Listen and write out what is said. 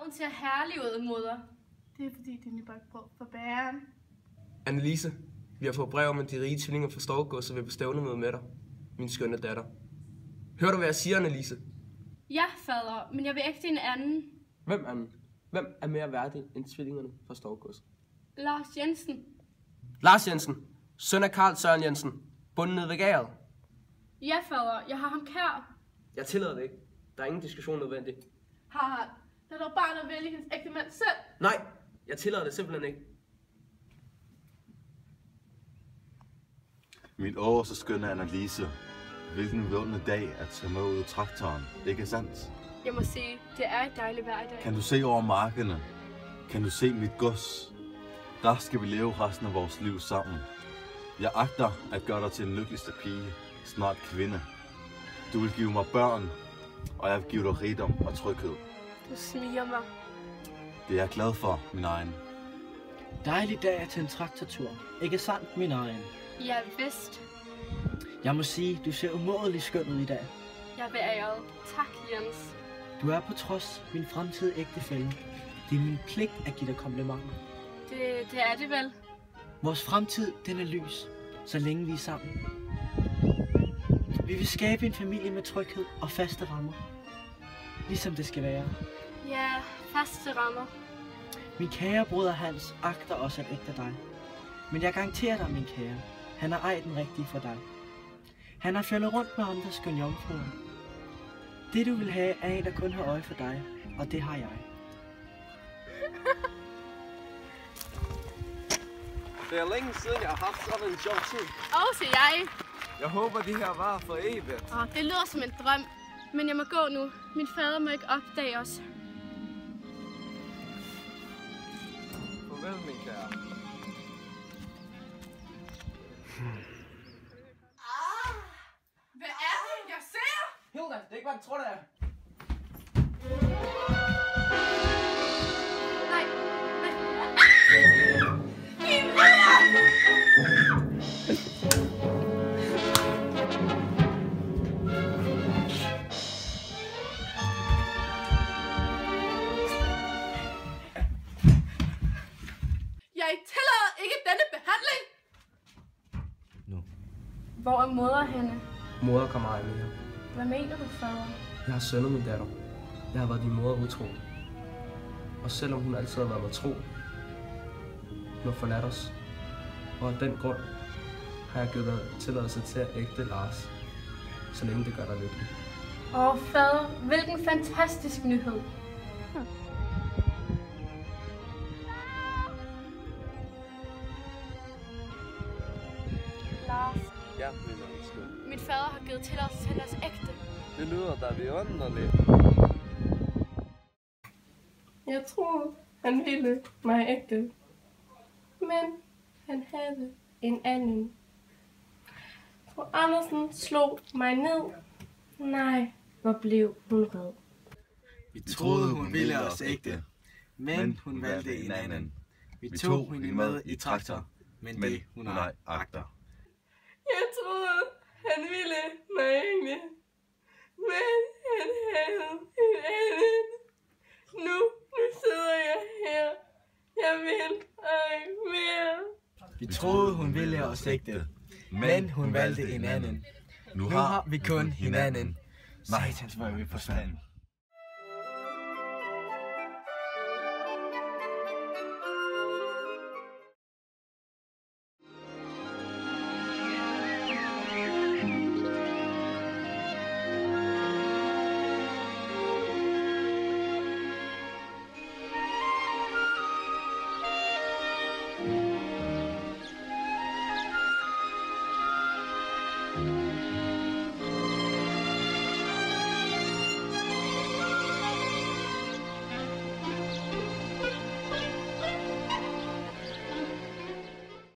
Hun ser herlig ud, moder. Det er fordi, det er nybagt brød for bæren. Annelise, vi har fået brev om, at de rige tvillinger fra Storgård vil på stævnemøde med dig, min skønne datter. Hør du, hvad jeg siger, Annelise? Ja, fader, men jeg vil ægte en anden. Hvem anden? Hvem er mere værdig end tvillingerne fra Storgård? Lars Jensen. Lars Jensen, søn af Karl Søren Jensen, bundet ned ved gæret. Ja, fader, jeg har ham kær. Jeg tillader det ikke. Der er ingen diskussion nødvendig. Harald, lad dog barnet vælge hendes ægte mand selv. Nej, jeg tillader det simpelthen ikke. Min så skønne Annelise, hvilken vundne dag at tage med ud af traktoren, ikke sandt? Jeg må sige, det er et dejligt vejr i dag. Kan du se over markerne? Kan du se mit gods? Der skal vi leve resten af vores liv sammen. Jeg agter at gøre dig til den lykkeligste pige, snart kvinde. Du vil give mig børn, og jeg vil give dig rigdom og tryghed. Du smiger mig. Det er jeg glad for, min egen. Dejlig dag til en traktortur. Ikke sandt, min egen? Ja, vist. Jeg må sige, du ser umådeligt skøn ud i dag. Jeg er beæret. Tak, Jens. Du er på trods min fremtidige ægtefælle. Det er min pligt at give dig komplimenter. Det er det vel. Vores fremtid, den er lys, så længe vi er sammen. Vi vil skabe en familie med tryghed og faste rammer. Ligesom det skal være. Ja, faste rammer. Min kære broder Hans agter også at ægte dig. Men jeg garanterer dig, min kære, han er ej den rigtige for dig. Han har fjollet rundt med andre skønne jomfruer. Det du vil have er en, der kun har øje for dig, og det har jeg. Det er længe siden, jeg har haft sådan en sjov tid. Også jeg. Jeg håber, det her varer for evigt. Det lyder som en drøm. Men jeg må gå nu. Min fader må ikke opdage os. Farvel, min kære. Hvad er det, jeg ser? Hilda, det er ikke, hvad du tror, det er. Nej. Min mand! Jeg tillader ikke denne behandling! Nu. Hvor er moder henne? Moder kommer ej mere. Hvad mener du, fader? Jeg har sønnet min datter. Jeg har været din mor utro. Og selvom hun altid har været mig tro, hun har forladt os. Og af den grund har jeg givet dig tilladelse til at ægte Lars, så længe det gør dig lykkelig. Fader, hvilken fantastisk nyhed. Lars, Ja, min ønske. mit fader har givet tilladelse til deres ægte. Det lyder da vidunderligt. Jeg troede, han ville mig ægte. Men han havde en anden. Fru Andersen slog mig ned. Nej, hvor blev hun vred. Vi troede, hun ville os ægte, men hun valgte en anden. Vi tog hende med i traktor, men det hun ej agter. Jeg troede, han ville mig ægte. Men han havde en anden. Nu sidder jeg her. Jeg vil ej mere. Vi troede, hun ville os ægte, men hun valgte en anden. Nu har vi kun hinanden. Satans, hvor er vi på stand.